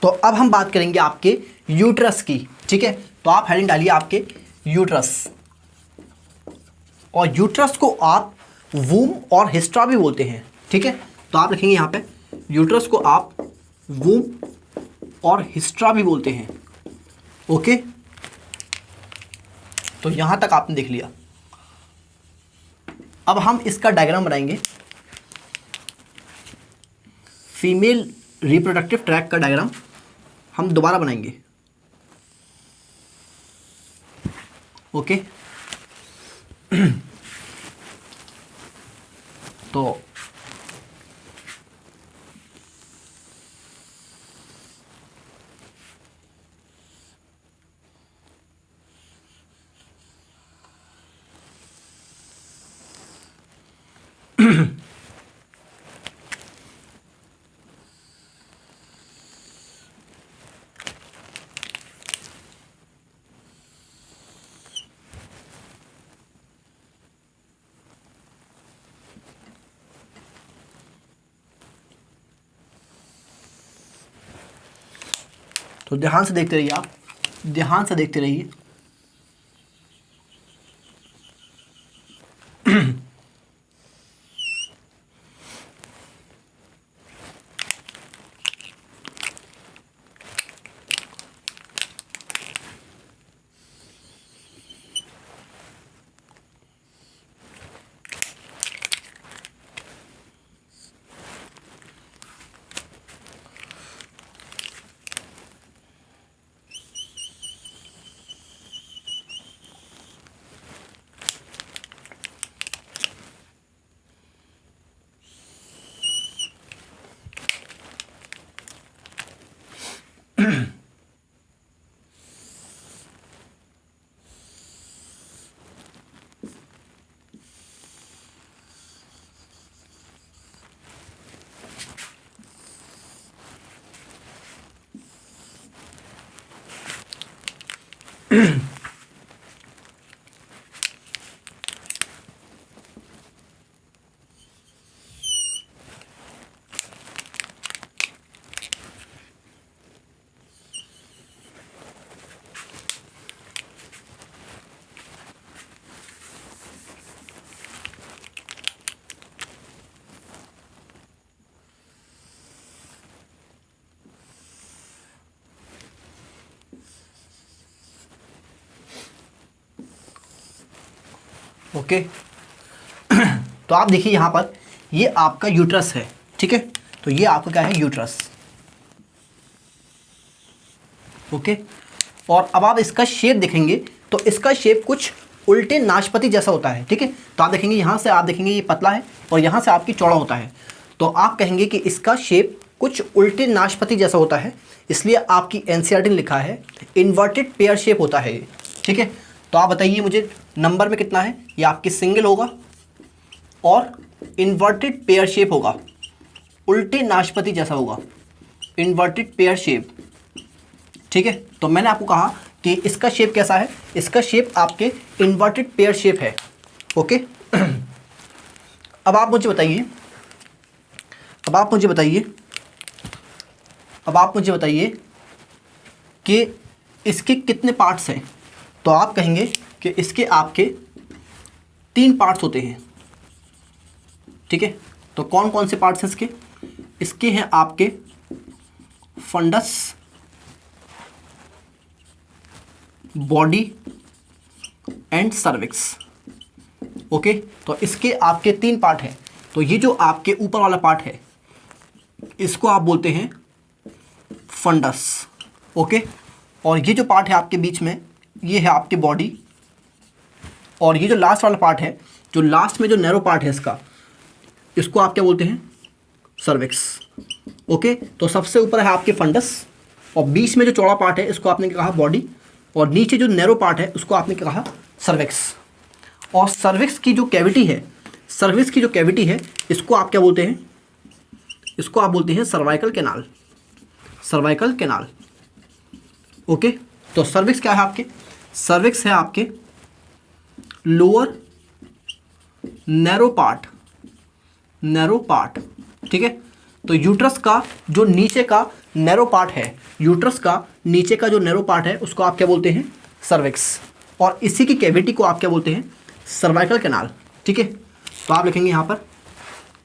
तो अब हम बात करेंगे आपके यूट्रस की, ठीक है। तो आप हेडिंग डालिए आपके यूट्रस, और यूट्रस को आप वूम और हिस्ट्रा भी बोलते हैं, ठीक है। तो आप लिखेंगे यहाँ पे यूट्रस को आप वूम और हिस्ट्रा भी बोलते हैं, ओके। तो यहां तक आपने देख लिया। अब हम इसका डायग्राम बनाएंगे, फीमेल रिप्रोडक्टिव ट्रैक्ट का डायग्राम हम दोबारा बनाएंगे, ओके। तो तो ध्यान से देखते रहिए, आप ध्यान से देखते रहिए। ओके। तो आप देखिए यहाँ पर ये आपका यूट्रस है, ठीक है। तो ये आपका क्या है, यूट्रस, ओके। और अब आप इसका शेप देखेंगे तो इसका शेप कुछ उल्टे नाशपाती जैसा होता है, ठीक है। तो आप देखेंगे यहाँ से, आप देखेंगे ये पतला है और यहाँ से आपकी चौड़ा होता है। तो आप कहेंगे कि इसका शेप कुछ उल्टे नाशपाती जैसा होता है, इसलिए आपकी एनसीईआरटी ने लिखा है इन्वर्टेड पेयर शेप होता है ये, ठीक है। तो आप बताइए मुझे नंबर में कितना है, ये आपकी सिंगल होगा और इन्वर्टेड पेयर शेप होगा, उल्टे नाशपाती जैसा होगा, इन्वर्टेड पेयर शेप, ठीक है। तो मैंने आपको कहा कि इसका शेप कैसा है, इसका शेप आपके इन्वर्टेड पेयर शेप है, ओके। अब आप मुझे बताइए, अब आप मुझे बताइए, अब आप मुझे बताइए कि इसके कितने पार्ट्स हैं। तो आप कहेंगे कि इसके आपके 3 पार्ट्स होते हैं, ठीक है। तो कौन कौन से पार्ट्स हैं इसके, इसके हैं आपके fundus, body and cervix, okay. तो इसके आपके 3 पार्ट हैं। तो ये जो आपके ऊपर वाला पार्ट है इसको आप बोलते हैं फंडस, ओके। और ये जो पार्ट है आपके बीच में ये है आपकी बॉडी, और ये जो लास्ट वाला पार्ट है, जो लास्ट में जो नैरो पार्ट है इसका, इसको आप क्या बोलते हैं, सर्विक्स, ओके। तो सबसे ऊपर है आपके फंडस, और बीच में जो चौड़ा पार्ट है इसको आपने कहा बॉडी, और नीचे जो नैरो पार्ट है उसको आपने कहा सर्विक्स। और सर्विक्स की जो कैविटी है, सर्विक्स की जो कैविटी है इसको आप क्या बोलते हैं, इसको आप बोलते हैं cervical canal, cervical canal, okay. तो सर्विक्स क्या है आपके, सर्विक्स है आपके lower narrow part, narrow part, ठीक है। तो यूट्रस का जो नीचे का नैरो पार्ट है यूट्रस का, नीचे का जो नैरो पार्ट है उसको आप क्या बोलते हैं, सर्विक्स, और इसी की कैविटी को आप क्या बोलते हैं, सर्वाइकल कैनाल। ठीक है, तो आप लिखेंगे यहाँ पर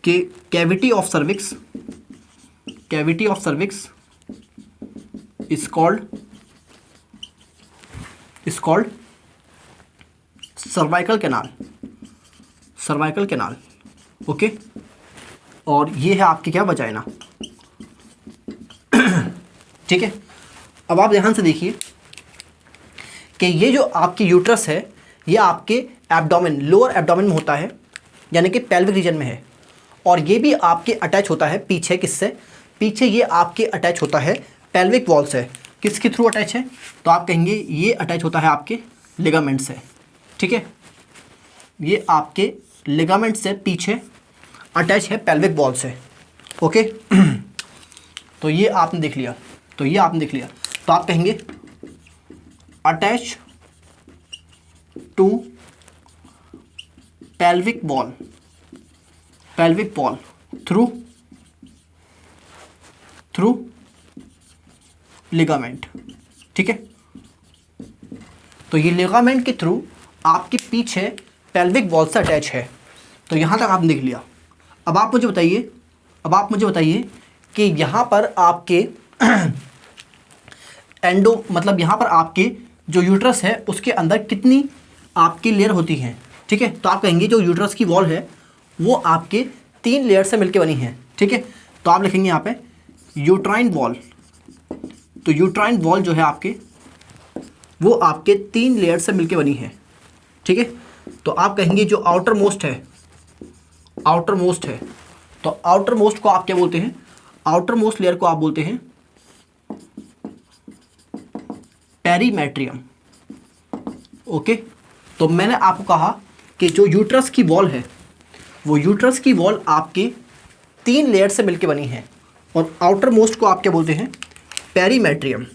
कि cavity of cervix is called cervical canal. Okay, और ये है आपकी क्या, वजाइना। ठीक है, अब आप ध्यान से देखिए कि ये जो आपकी यूट्रस है ये आपके एब्डोमेन, लोअर एब्डोमेन में होता है, यानी कि पेल्विक रीजन में है, और ये भी आपके अटैच होता है पीछे, किससे, पीछे ये आपके अटैच होता है पेल्विक वॉल से। किसके थ्रू अटैच है, तो आप कहेंगे ये अटैच होता है आपके लिगामेंट से। ठीक है, ये आपके लिगामेंट से पीछे अटैच है पेल्विक वॉल से। ओके, तो ये आपने देख लिया, तो आप कहेंगे attach to pelvic wall through ligament. ठीक है, तो ये लिगामेंट के थ्रू आपके पीछे पेल्विक वॉल से अटैच है। तो यहाँ तक आपने देख लिया। अब आप मुझे बताइए कि यहाँ पर आपके मतलब यहाँ पर आपके जो यूट्रस है उसके अंदर कितनी आपकी लेयर होती हैं। ठीक है, तो आप कहेंगे जो यूट्रस की वॉल है वो आपके 3 लेयर से मिलकर बनी है। ठीक है, तो आप लिखेंगे यहाँ पे यूट्राइन वॉल। तो यूट्राइन वॉल जो है आपके, वो आपके 3 लेयर से मिलकर बनी है। ठीक है, तो आप कहेंगे जो आउटर मोस्ट है, तो आउटर मोस्ट को आप क्या बोलते हैं, आउटर मोस्ट लेयर को आप बोलते हैं पेरीमेट्रियम। ओके, तो मैंने आपको कहा कि जो यूट्रस की वॉल है वो यूट्रस की वॉल आपके 3 लेयर से मिलकर बनी है, और आउटर मोस्ट को आप क्या बोलते हैं, पेरीमेट्रियम।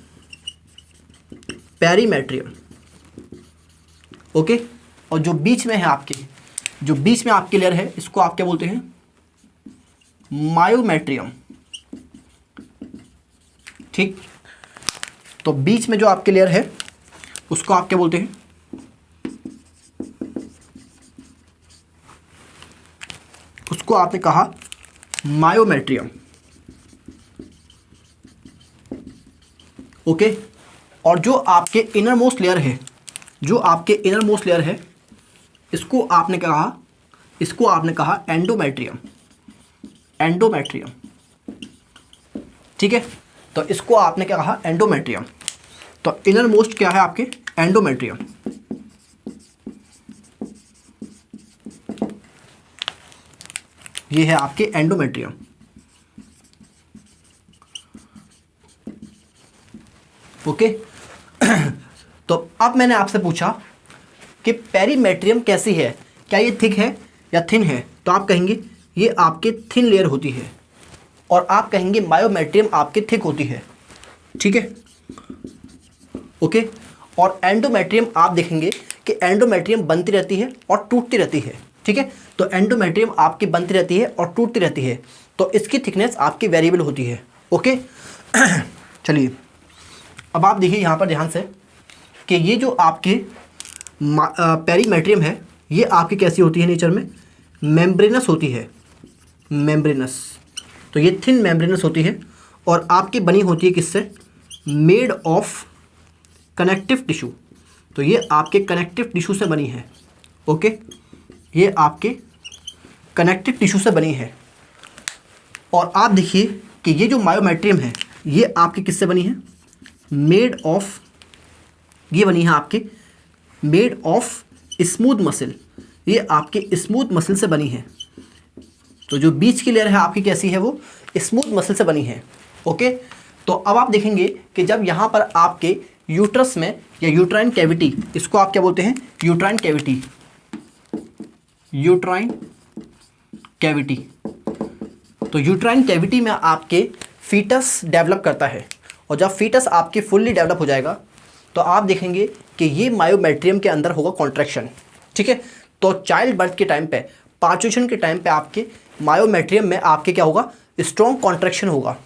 ओके, और जो बीच में है आपके, जो बीच में आपकी लेयर है इसको आप क्या बोलते हैं, मायोमेट्रियम। ठीक, तो बीच में जो आपकी लेयर है उसको आप क्या बोलते हैं, उसको आपने कहा मायोमेट्रियम। ओके, और जो आपके इनर मोस्ट लेयर है, इसको आपने कहा एंडोमेट्रियम। ठीक है, तो इसको आपने क्या कहा, एंडोमेट्रियम। तो इनर मोस्ट क्या है आपके, एंडोमेट्रियम। ये है आपके एंडोमेट्रियम। ओके, तो अब मैंने आपसे पूछा कि पेरीमेट्रियम कैसी है, क्या ये थिक है या थिन है, तो आप कहेंगे ये आपके थिन लेयर होती है, और आप कहेंगे मायोमेट्रियम आपके थिक होती है। ठीक है, ओके, और एंडोमेट्रियम आप देखेंगे कि एंडोमेट्रियम बनती रहती है और टूटती रहती है। ठीक है, तो एंडोमेट्रियम आपकी बनती रहती है और टूटती रहती है, तो इसकी थिकनेस आपकी वेरिएबल होती है। ओके, चलिए अब आप देखिए यहाँ पर ध्यान से कि ये जो आपके पेरीमेट्रियम है ये आपकी कैसी होती है, नेचर में मेम्ब्रेनस होती है, मेम्ब्रेनस। तो ये थिन मेम्ब्रेनस होती है, और आपकी बनी होती है किससे, मेड ऑफ कनेक्टिव टिश्यू। तो ये आपके कनेक्टिव टिश्यू से बनी है। ओके, ये आपके कनेक्टिव टिश्यू से बनी है। और आप देखिए कि ये जो मायोमेट्रियम है ये आपकी किससे बनी है, मेड ऑफ, ये बनी है आपकी मेड ऑफ स्मूथ मसल। ये आपके स्मूथ मसल से बनी है। तो जो बीच की लेयर है आपकी कैसी है, वो स्मूथ मसल से बनी है। ओके, तो अब आप देखेंगे कि जब यहाँ पर आपके यूट्रस में या यूट्राइन कैविटी, इसको आप क्या बोलते हैं, यूट्राइन कैविटी, तो यूट्राइन कैविटी में आपके फीटस डेवलप करता है, और जब फीटस आपके फुल्ली डेवलप हो जाएगा तो आप देखेंगे कि ये मायोमेट्रियम के अंदर होगा कॉन्ट्रैक्शन। ठीक है, तो चाइल्ड बर्थ के टाइम पे, पार्चुएशन के टाइम पे आपके मायोमेट्रियम में आपके क्या होगा, स्ट्रॉन्ग कॉन्ट्रैक्शन होगा।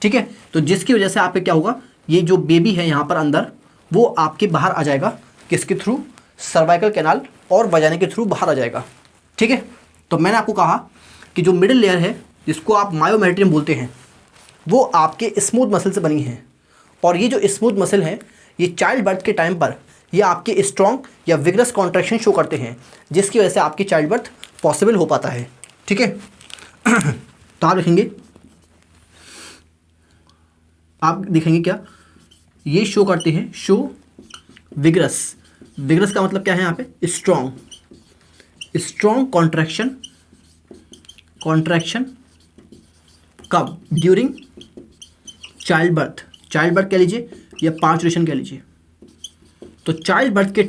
ठीक है। तो जिसकी वजह से आपके क्या होगा, ये जो बेबी है यहाँ पर अंदर, वो आपके बाहर आ जाएगा, किसके थ्रू, सर्वाइकल कैनाल और वजाइना के थ्रू बाहर आ जाएगा। ठीक है। तो मैंने आपको कहा कि जो मिडिल लेयर है जिसको आप मायोमेट्रियम बोलते हैं, वो आपके स्मूथ मसल से बनी है। और ये जो स्मूथ मसल है, ये चाइल्ड बर्थ के टाइम पर ये आपके स्ट्रॉन्ग या विगरस कॉन्ट्रैक्शन शो करते हैं, जिसकी वजह से आपकी चाइल्ड बर्थ पॉसिबल हो पाता है। ठीक है। तो आप देखेंगे क्या, ये शो करते हैं, शो विगरस। विगरस का मतलब क्या है यहाँ पे, स्ट्रॉन्ग कॉन्ट्रैक्शन कब, ड्यूरिंग चाइल्ड बर्थ कह लीजिए या पांचुरेशन कह लीजिए। तो चाइल्ड बर्थ के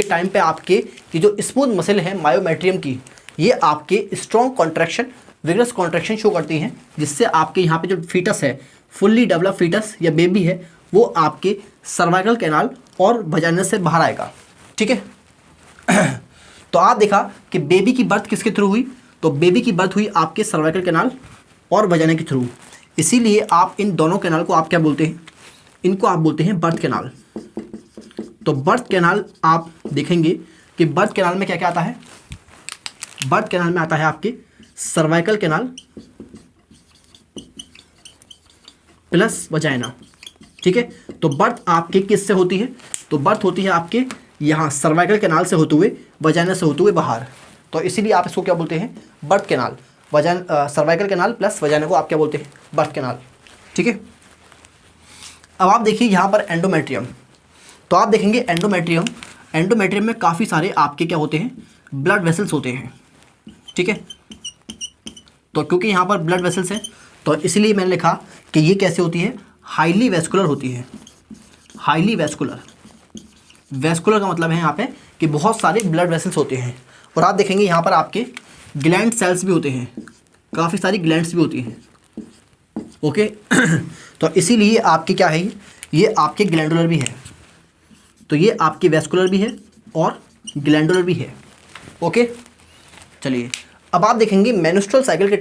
टाइम पे आपके ये जो स्मूथ मसल है मायोमेट्रियम की, ये आपके strong contraction, vigorous contraction show करती हैं, जिससे आपके यहाँ पे जो फीटस है, फुल्ली डेवलप फीटस या बेबी है, वो आपके सर्वाइकल कैनाल और वजाइना से बाहर आएगा। ठीक है। तो आप देखा कि बेबी की बर्थ किसके थ्रू हुई, तो बेबी की बर्थ हुई आपके सर्वाइकल कैनाल और वजाइना के थ्रू। इसीलिए आप इन दोनों कैनाल को आप क्या बोलते हैं, इनको आप बोलते हैं बर्थ कैनाल। तो बर्थ कैनाल आप देखेंगे कि बर्थ कैनाल में क्या क्या आता है, बर्थ कैनाल में आता है आपके सर्वाइकल कैनाल प्लस वजाइना। ठीक है। तो बर्थ आपके किस से होती है, तो बर्थ होती है आपके यहाँ सर्वाइकल कैनाल से होते हुए, वजाइना से होते हुए बाहर। तो इसीलिए आप इसको क्या बोलते हैं, birth canal. Cervical canal plus vagina को आप क्या बोलते हैं, बर्थ कैनाल। ठीक है। अब आप देखिए यहाँ पर एंडोमेट्रियम। तो आप देखेंगे एंडोमेट्रियम में काफ़ी सारे आपके क्या होते हैं, ब्लड वेसल्स होते हैं। ठीक है। तो क्योंकि यहाँ पर ब्लड वेसल्स हैं, तो इसलिए मैंने लिखा कि ये कैसे होती है, हाईली वेस्कुलर होती है। हाईली वेस्कुलर का मतलब है यहाँ पे कि बहुत सारे ब्लड वेसल्स होते हैं। और आप देखेंगे यहाँ पर आपके ग्लैंड सेल्स भी होते हैं, काफ़ी सारी ग्लैंड्स भी होती हैं। ओके। तो इसीलिए आपके क्या है, ये आपके ग्लैंडुलर भी है। तो ये आपके वेस्कुलर भी है और ग्लैंडुलर भी है। ओके। चलिए अब आप देखेंगे मेंस्ट्रुअल साइकिल के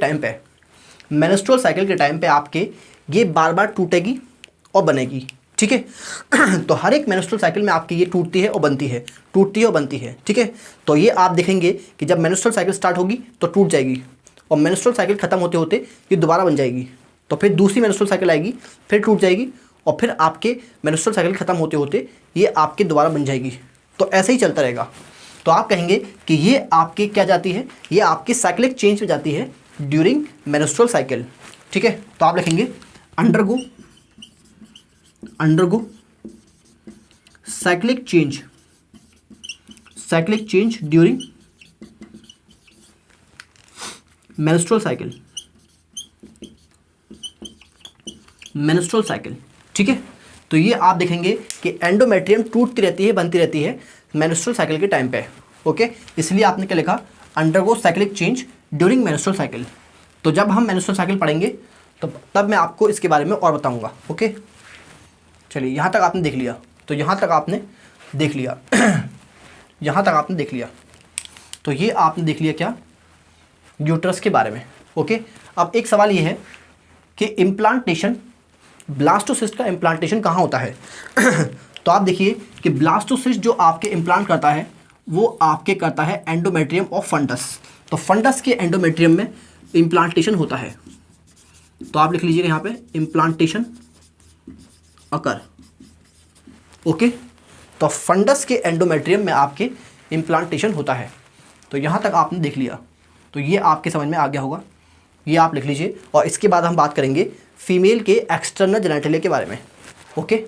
टाइम पे आपके ये बार बार टूटेगी और बनेगी। ठीक है। तो हर एक मेंस्ट्रुअल साइकिल में आपकी ये टूटती है और बनती है, ठीक है। तो ये आप देखेंगे कि जब मेंस्ट्रुअल साइकिल स्टार्ट होगी तो टूट जाएगी, और मेंस्ट्रुअल साइकिल खत्म होते होते ये दोबारा बन जाएगी। तो फिर दूसरी मेंस्ट्रुअल साइकिल आएगी, फिर टूट जाएगी, और फिर आपके मेंस्ट्रुअल साइकिल खत्म होते होते ये आपके दोबारा बन जाएगी। तो ऐसे ही चलता रहेगा। तो आप कहेंगे कि ये आपके क्या जाती है, ये आपकी साइक्लिक चेंज में जाती है ड्यूरिंग मेंस्ट्रुअल साइकिल। ठीक है। तो आप लिखेंगे undergo cyclic change during menstrual cycle. ठीक है। तो ये आप देखेंगे कि एंडोमेट्रियम टूटती रहती है, बनती रहती है मेंस्ट्रुअल साइकिल के टाइम पे। ओके। इसलिए आपने क्या लिखा, undergo cyclic change during menstrual cycle. तो जब हम मेंस्ट्रुअल साइकिल पढ़ेंगे तो तब मैं आपको इसके बारे में और बताऊंगा। ओके। चलिए यहाँ तक आपने देख लिया, तो यहाँ तक आपने देख लिया तो ये आपने देख लिया क्या, यूट्रस के बारे में। ओके। अब एक सवाल ये है कि इम्प्लांटेशन, ब्लास्टोसिस्ट का इम्प्लांटेशन कहाँ होता है। तो आप देखिए कि ब्लास्टोसिस्ट जो आपके इम्प्लांट करता है, वो आपके करता है एंडोमेट्रियम ऑफ फंडस। तो फंडस के एंडोमेट्रियम में इम्प्लांटेशन होता है। तो आप लिख लीजिएगा यहाँ पे इम्प्लांटेशन अकर। ओके। तो फंडस के एंडोमेट्रियम में आपके इम्प्लांटेशन होता है। तो यहाँ तक आपने देख लिया, तो ये आपके समझ में आ गया होगा, ये आप लिख लीजिए। और इसके बाद हम बात करेंगे फीमेल के एक्सटर्नल जेनिटलिया के बारे में। ओके।